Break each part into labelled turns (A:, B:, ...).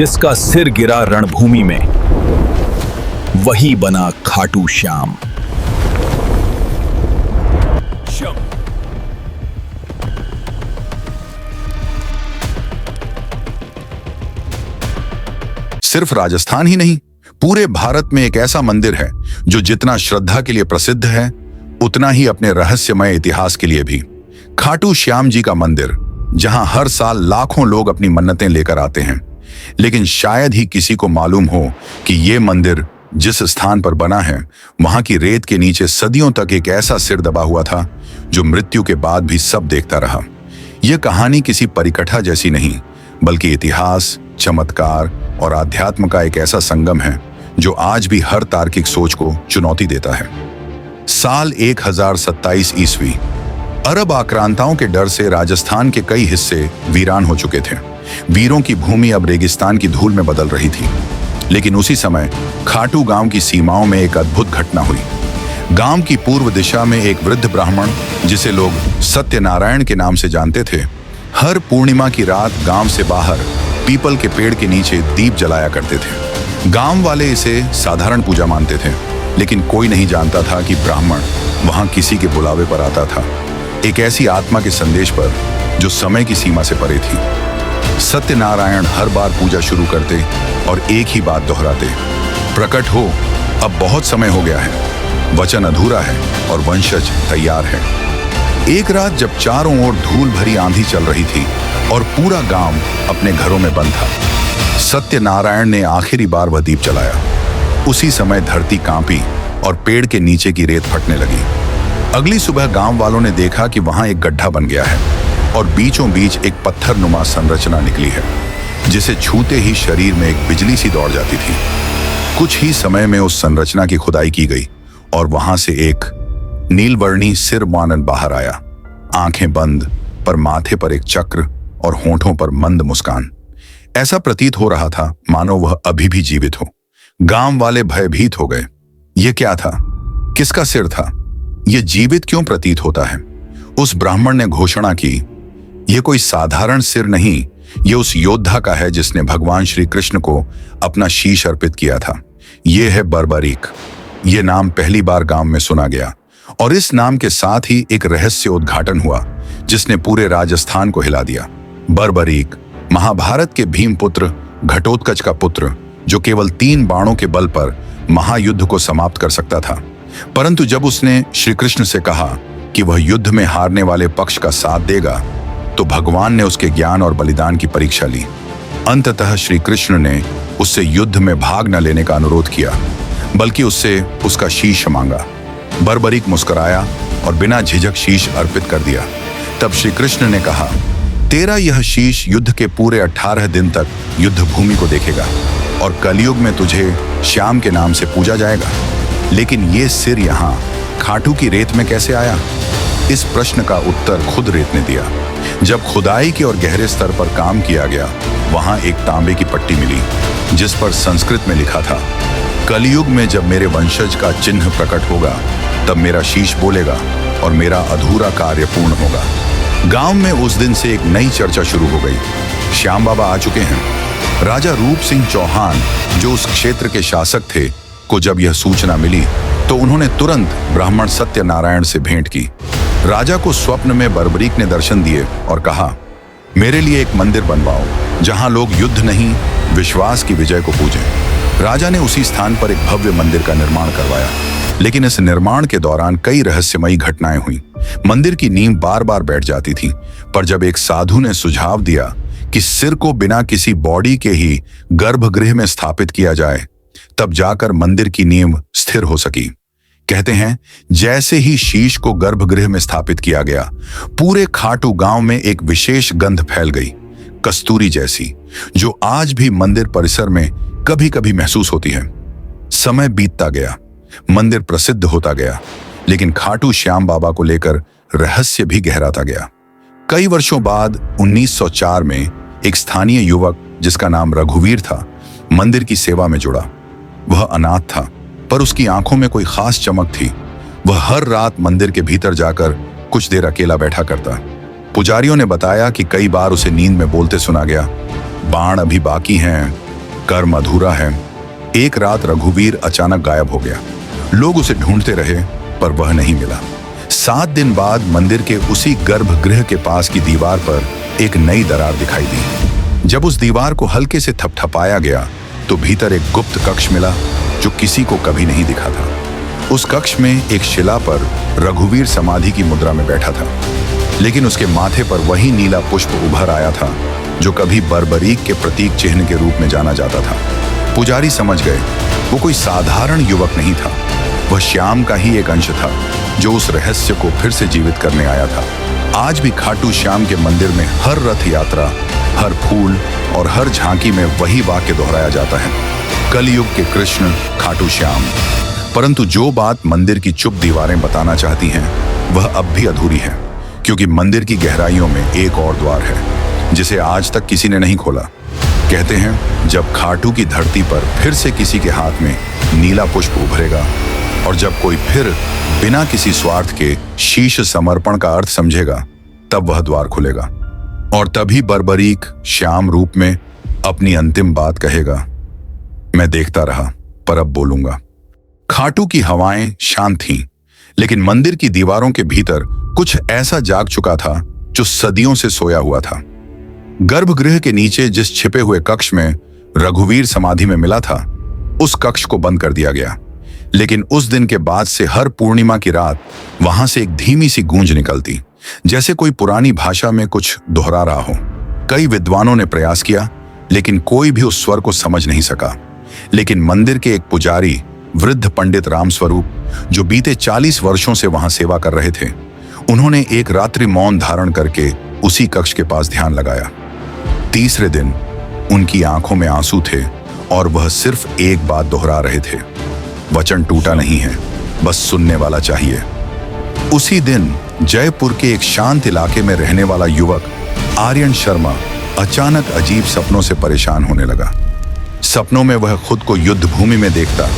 A: जिसका सिर गिरा रणभूमि में, वही बना खाटू श्याम।
B: सिर्फ राजस्थान ही नहीं, पूरे भारत में एक ऐसा मंदिर है जो जितना श्रद्धा के लिए प्रसिद्ध है, उतना ही अपने रहस्यमय इतिहास के लिए भी। खाटू श्याम जी का मंदिर, जहां हर साल लाखों लोग अपनी मन्नतें लेकर आते हैं, लेकिन शायद ही किसी को मालूम हो कि ये मंदिर जिस स्थान पर बना है, वहां की रेत के नीचे सदियों तक एक ऐसा सिर दबा हुआ था जो मृत्यु के बाद भी सब देखता रहा। यह कहानी किसी परिकथा जैसी नहीं, बल्कि इतिहास, चमत्कार और आध्यात्म का एक ऐसा संगम है जो आज भी हर तार्किक सोच को चुनौती देता है। साल 1027 ईस्वी, अरब आक्रांताओं के डर से राजस्थान के कई हिस्से वीरान हो चुके थे। वीरों की भूमि अब रेगिस्तान की धूल में बदल रही थी। लेकिन उसी समय खाटू गांव की सीमाओं में एक अद्भुत घटना हुई। गांव की पूर्व दिशा में एक वृद्ध ब्राह्मण, जिसे लोग सत्यनारायण के नाम से जानते थे, हर पूर्णिमा की रात गांव से बाहर पीपल के पेड़ के नीचे दीप जलाया करते थे। गांव वाले इसे साधारण पूजा मानते थे, लेकिन कोई नहीं जानता था कि ब्राह्मण वहां किसी के बुलावे पर आता था, एक ऐसी आत्मा के संदेश पर जो समय की सीमा से परे थी। सत्यनारायण हर बार पूजा शुरू करते और एक ही बात दोहराते, प्रकट हो, अब बहुत समय हो गया है, वचन अधूरा है और वंशज तैयार है। एक रात जब चारों ओर धूल भरी आंधी चल रही थी और पूरा गांव अपने घरों में बंद था, सत्यनारायण ने आखिरी बार वह दीप जलाया। उसी समय धरती कांपी और पेड़ के नीचे की रेत फटने लगी। अगली सुबह गांव वालों ने देखा कि वहां एक गड्ढा बन गया है और बीचों बीच एक पत्थरनुमा संरचना निकली है, जिसे छूते ही शरीर में एक बिजली सी दौड़ जाती थी। कुछ ही समय में उस संरचना की खुदाई की गई और वहां से एक नीलवर्णी सिर मानन बाहर आया, आंखें बंद, पर माथे पर एक चक्र और होंठों पर मंद मुस्कान। ऐसा प्रतीत हो रहा था मानो वह अभी भी जीवित हो। गांव वाले भयभीत हो गए। यह क्या था? किसका सिर था? यह जीवित क्यों प्रतीत होता है? उस ब्राह्मण ने घोषणा की, यह कोई साधारण सिर नहीं, यह उस योद्धा का है जिसने भगवान श्री कृष्ण को अपना शीश अर्पित किया था। यह है बर्बरीक। यह नाम पहली बार गांव में सुना गया और इस नाम के साथ ही एक रहस्य उद्घाटन हुआ जिसने पूरे राजस्थान को हिला दिया। बर्बरीक, महाभारत के भीमपुत्र घटोत्कच का पुत्र, जो केवल 3 बाणों के बल पर महायुद्ध को समाप्त कर सकता था। परंतु जब उसने श्री कृष्ण से कहा कि वह युद्ध में हारने वाले पक्ष का साथ देगा, तो भगवान ने उसके ज्ञान और बलिदान की परीक्षा ली। अंततः श्री कृष्ण ने उससे युद्ध में भाग न लेने का अनुरोध किया, बल्कि उससे उसका शीश मांगा। बर्बरीक मुस्कुराया और बिना झिझक शीश अर्पित कर दिया। तब श्री कृष्ण ने कहा, तेरा यह शीश युद्ध के पूरे 18 दिन तक युद्ध भूमि को देखेगा और कलयुग में तुझे श्याम के नाम से पूजा जाएगा। लेकिन ये सिर यहाँ खाटू की रेत में कैसे आया? इस प्रश्न का उत्तर खुद रेत ने दिया। जब खुदाई के और गहरे स्तर पर काम किया गया, वहां एक तांबे की पट्टी मिली जिस पर संस्कृत में लिखा था, कलयुग में जब मेरे वंशज का चिन्ह प्रकट होगा, तब मेरा शीश बोलेगा और मेरा अधूरा कार्य पूर्ण होगा। गांव में उस दिन से एक नई चर्चा शुरू हो गई। श्याम बाबा आ चुके हैं। राजा रूप सिंह चौहान, जो उस क्षेत्र के शासक थे, को जब यह सूचना मिली तो उन्होंने तुरंत ब्राह्मण सत्यनारायण से भेंट की। राजा को स्वप्न में बर्बरीक ने दर्शन दिए और कहा, मेरे लिए एक मंदिर बनवाओ जहां लोग युद्ध नहीं, विश्वास की विजय को पूजें। राजा ने उसी स्थान पर एक भव्य मंदिर का निर्माण करवाया, लेकिन इस निर्माण के दौरान कई रहस्यमयी घटनाएं हुई। मंदिर की नींव बार बार बैठ जाती थी, पर जब एक साधु ने सुझाव दिया कि सिर को बिना किसी बॉडी के ही गर्भगृह में स्थापित किया जाए, तब जाकर मंदिर की नींव स्थिर हो सकी। कहते हैं, जैसे ही शीश को गर्भगृह में स्थापित किया गया, पूरे खाटू गांव में एक विशेष गंध फैल गई, कस्तूरी जैसी, जो आज भी मंदिर परिसर में कभी कभी महसूस होती है। समय बीतता गया, मंदिर प्रसिद्ध होता गया, लेकिन खाटू श्याम बाबा को लेकर रहस्य भी गहराता गया। कई वर्षों बाद 1904 में एक स्थानीय युवक, जिसका नाम रघुवीर था, मंदिर की सेवा में जुड़ा। वह अनाथ था, पर उसकी आंखों में कोई खास चमक थी। वह हर रात मंदिर के भीतर जाकर कुछ देर अकेला बैठा करता। पुजारियों ने बताया कि कई बार उसे नींद में बोलते सुना गया, बाण अभी बाकी हैं, कर्म अधूरा है। एक रात रघुवीर अचानक गायब हो गया। लोग उसे ढूंढते रहे पर वह नहीं मिला। 7 दिन बाद मंदिर के उसी गर्भगृह के पास की दीवार पर एक नई दरार दिखाई दी। जब उस दीवार को हल्के से थपथपाया गया तो भीतर एक गुप्त कक्ष मिला जो किसी को कभी नहीं दिखा था। उस कक्ष में एक शिला पर रघुवीर समाधि की मुद्रा में बैठा था, लेकिन उसके माथे पर वही नीला पुष्प उभर आया था जो कभी बर्बरीक के प्रतीक चिन्ह के रूप में जाना जाता था। पुजारी समझ गए वो कोई साधारण युवक नहीं था, वह श्याम का ही एक अंश था जो उस रहस्य को फिर से जीवित करने आया था। आज भी खाटू श्याम के मंदिर में हर रथ यात्रा, हर फूल और हर झांकी में वही वाक्य दोहराया जाता है, कलयुग के कृष्ण खाटू श्याम। परंतु जो बात मंदिर की चुप दीवारें बताना चाहती हैं वह अब भी अधूरी है, क्योंकि मंदिर की गहराइयों में एक और द्वार है जिसे आज तक किसी ने नहीं खोला। कहते हैं जब खाटू की धरती पर फिर से किसी के हाथ में नीला पुष्प उभरेगा और जब कोई फिर बिना किसी स्वार्थ के शीश समर्पण का अर्थ समझेगा, तब वह द्वार खुलेगा और तभी बर्बरीक श्याम रूप में अपनी अंतिम बात कहेगा, मैं देखता रहा पर अब बोलूंगा। खाटू की हवाएं शांत थीं, लेकिन मंदिर की दीवारों के भीतर कुछ ऐसा जाग चुका था जो सदियों से सोया हुआ था। गर्भगृह के नीचे जिस छिपे हुए कक्ष में रघुवीर समाधि में मिला था, उस कक्ष को बंद कर दिया गया। लेकिन उस दिन के बाद से हर पूर्णिमा की रात वहां से एक धीमी सी गूंज निकलती, जैसे कोई पुरानी भाषा में कुछ दोहरा रहा हो। कई विद्वानों ने प्रयास किया, लेकिन कोई भी उस स्वर को समझ नहीं सका। लेकिन मंदिर के एक पुजारी, वृद्ध पंडित रामस्वरूप, जो बीते 40 वर्षों से वहां सेवा कर रहे थे, उन्होंने एक रात्रि मौन धारण करके उसी कक्ष के पास ध्यान लगाया। तीसरे दिन उनकी आंखों में आंसू थे और वह सिर्फ एक बात दोहरा रहे थे, वचन टूटा नहीं है, बस सुनने वाला चाहिए। उसी दिन जयपुर के एक शांत इलाके में रहने वाला युवक आर्यन शर्मा अचानक अजीब सपनों से परेशान होने लगा। सपनों में वह खुद को युद्ध भूमि में देखता,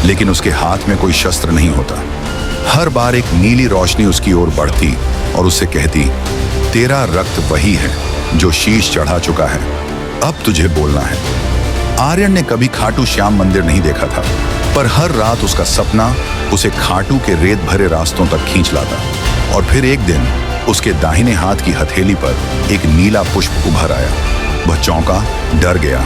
B: लेकिन उसके हाथ में कोई शस्त्र नहीं होता। हर बार एक नीली रोशनी उसकी ओर बढ़ती और उससे कहती, तेरा रक्त वही है जो शीश चढ़ा चुका है, अब तुझे बोलना है। आर्यन ने कभी खाटू श्याम मंदिर नहीं देखा था, पर हर रात उसका सपना उसे खाटू के रेत भरे रास्तों तक खींच लाता। और फिर एक दिन उसके दाहिने हाथ की हथेली पर एक नीला पुष्प उभर आया। वह चौंका, डर गया,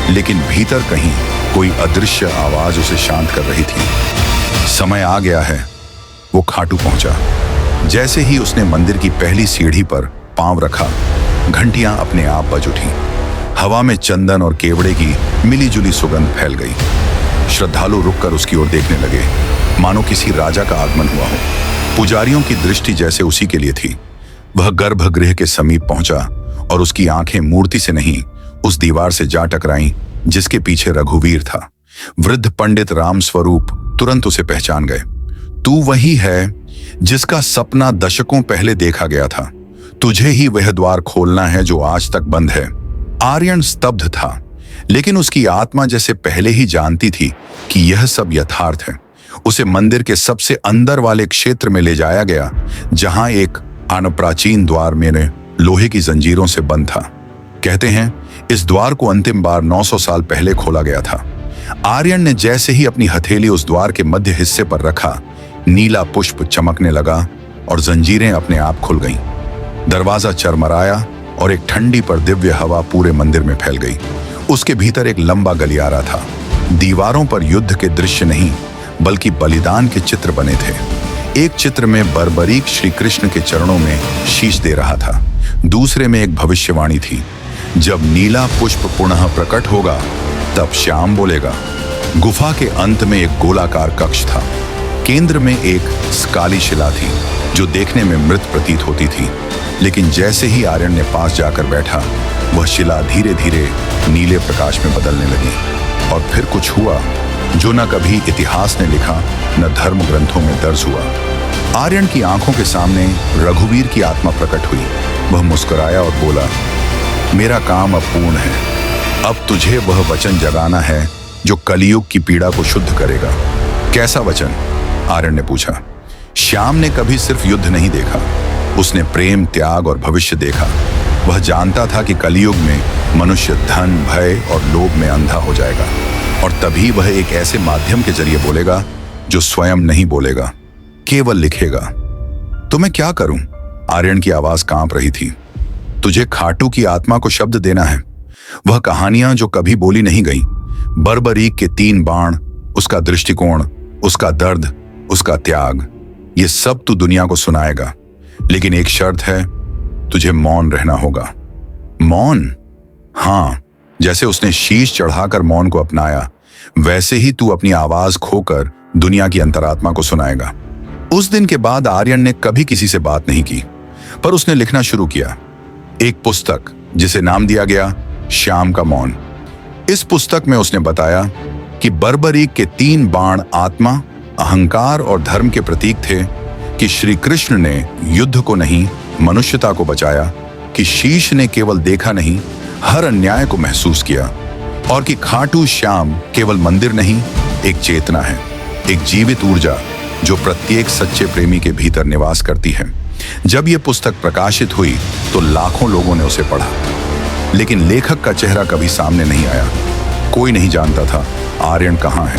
B: लेकिन भीतर कहीं कोई अदृश्य आवाज उसे शांत कर रही थी। समय आ गया है, वो खाटू पहुंचा। जैसे ही उसने मंदिर की पहली सीढ़ी पर पांव रखा, घंटियां अपने आप बज उठी। हवा में चंदन और केवड़े की मिलीजुली सुगंध फैल गई। श्रद्धालु रुककर उसकी ओर देखने लगे, मानो किसी राजा का आगमन हुआ हो। पुजारियों की दृष्टि जैसे उसी के लिए थी। वह गर्भगृह के समीप पहुंचा और उसकी आंखें मूर्ति से नहीं, उस दीवार से जा टकराईं जिसके पीछे रघुवीर था। वृद्ध पंडित रामस्वरूप तुरंत उसे पहचान गए। तू वही है जिसका सपना दशकों पहले देखा गया था, तुझे ही वह द्वार खोलना है जो आज तक बंद है। आर्यन स्तब्ध था, लेकिन उसकी आत्मा जैसे पहले ही जानती थी कि यह सब यथार्थ है। उसे मंदिर के सबसे अंदर वाले क्षेत्र में ले जाया गया, जहां एक प्राचीन द्वार में लोहे की जंजीरों से बंद था। कहते हैं इस द्वार को अंतिम बार 900 साल पहले खोला गया था। आर्यन ने जैसे ही अपनी हथेली उस द्वार के मध्य हिस्से पर रखा, नीला पुष्प चमकने लगा और जंजीरें अपने आप खुल गईं। दरवाजा चरमराया और एक ठंडी पर दिव्य हवा पूरे मंदिर में फैल गई। उसके भीतर एक लंबा गलियारा था। दीवारों पर युद्ध के दृश्य नहीं, बल्कि बलिदान के चित्र बने थे। एक चित्र में बर्बरीक श्री कृष्ण के चरणों में शीश दे रहा था। दूसरे में एक भविष्यवाणी थी, जब नीला पुष्प पुनः प्रकट होगा तब श्याम बोलेगा। गुफा के अंत में एक गोलाकार कक्ष था। केंद्र में एक काली शिला थी जो देखने में मृत प्रतीत होती थी, लेकिन जैसे ही आर्यन ने पास जाकर बैठा, वह शिला धीरे धीरे नीले प्रकाश में बदलने लगी। और फिर कुछ हुआ जो न कभी इतिहास ने लिखा, न धर्म ग्रंथों में दर्ज हुआ। आर्यन की आंखों के सामने रघुवीर की आत्मा प्रकट हुई। वह मुस्कुराया और बोला, मेरा काम अब पूर्ण है। अब तुझे वह वचन जगाना है जो कलयुग की पीड़ा को शुद्ध करेगा। कैसा वचन? आर्यन ने पूछा। श्याम ने कभी सिर्फ युद्ध नहीं देखा, उसने प्रेम, त्याग और भविष्य देखा। वह जानता था कि कलयुग में मनुष्य धन, भय और लोभ में अंधा हो जाएगा, और तभी वह एक ऐसे माध्यम के जरिए बोलेगा जो स्वयं नहीं बोलेगा, केवल लिखेगा। तो मैं क्या करूं? आर्यन की आवाज कांप रही थी। तुझे खाटू की आत्मा को शब्द देना है। वह कहानियां जो कभी बोली नहीं गई, बर्बरीक के 3 बाण, उसका दृष्टिकोण, उसका दर्द, उसका त्याग, ये सब तू दुनिया को सुनाएगा। लेकिन एक शर्त है, तुझे मौन रहना होगा। मौन? हाँ, जैसे उसने शीश चढ़ाकर मौन को अपनाया, वैसे ही तू अपनी आवाज खोकर दुनिया की अंतरात्मा को सुनाएगा। उस दिन के बाद आर्यन ने कभी किसी से बात नहीं की, पर उसने लिखना शुरू किया। एक पुस्तक जिसे नाम दिया गया श्याम का मौन। इस पुस्तक में उसने बताया कि बर्बरीक के 3 बाण आत्मा, अहंकार और धर्म के प्रतीक थे, कि श्री कृष्ण ने युद्ध को नहीं मनुष्यता को बचाया, कि शीश ने केवल देखा नहीं हर अन्याय को महसूस किया, और कि खाटू श्याम केवल मंदिर नहीं, एक चेतना है, एक जीवित ऊर्जा जो प्रत्येक सच्चे प्रेमी के भीतर निवास करती है। जब यह पुस्तक प्रकाशित हुई तो लाखों लोगों ने उसे पढ़ा, लेकिन लेखक का चेहरा कभी सामने नहीं आया। कोई नहीं जानता था आर्यन कहाँ है।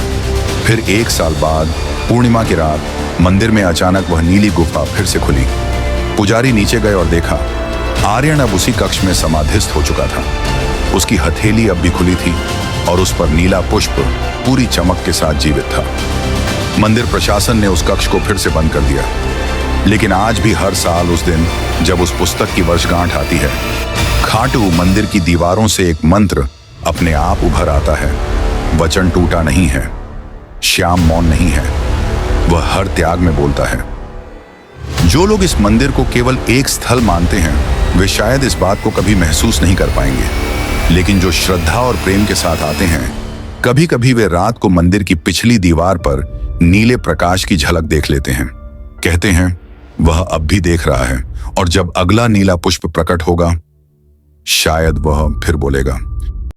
B: फिर 1 साल बाद पूर्णिमा की रात मंदिर में अचानक वह नीली गुफा फिर से खुली। पुजारी नीचे गए और देखा, आर्यन अब उसी कक्ष में समाधिस्थ हो चुका था। उसकी हथेली अब भी खुली थी और उस पर नीला पुष्प पूरी चमक के साथ जीवित था। मंदिर प्रशासन ने उस कक्ष को फिर से बंद कर दिया, लेकिन आज भी हर साल उस दिन जब उस पुस्तक की वर्षगांठ आती है, खाटू मंदिर की दीवारों से एक मंत्र अपने आप उभर आता है। वचन टूटा नहीं है, श्याम मौन नहीं है, वह हर त्याग में बोलता है। जो लोग इस मंदिर को केवल एक स्थल मानते हैं, वे शायद इस बात को कभी महसूस नहीं कर पाएंगे, लेकिन जो श्रद्धा और प्रेम के साथ आते हैं, कभी कभी वे रात को मंदिर की पिछली दीवार पर नीले प्रकाश की झलक देख लेते हैं। कहते हैं वह अब भी देख रहा है, और जब अगला नीला पुष्प प्रकट होगा, शायद वह फिर बोलेगा।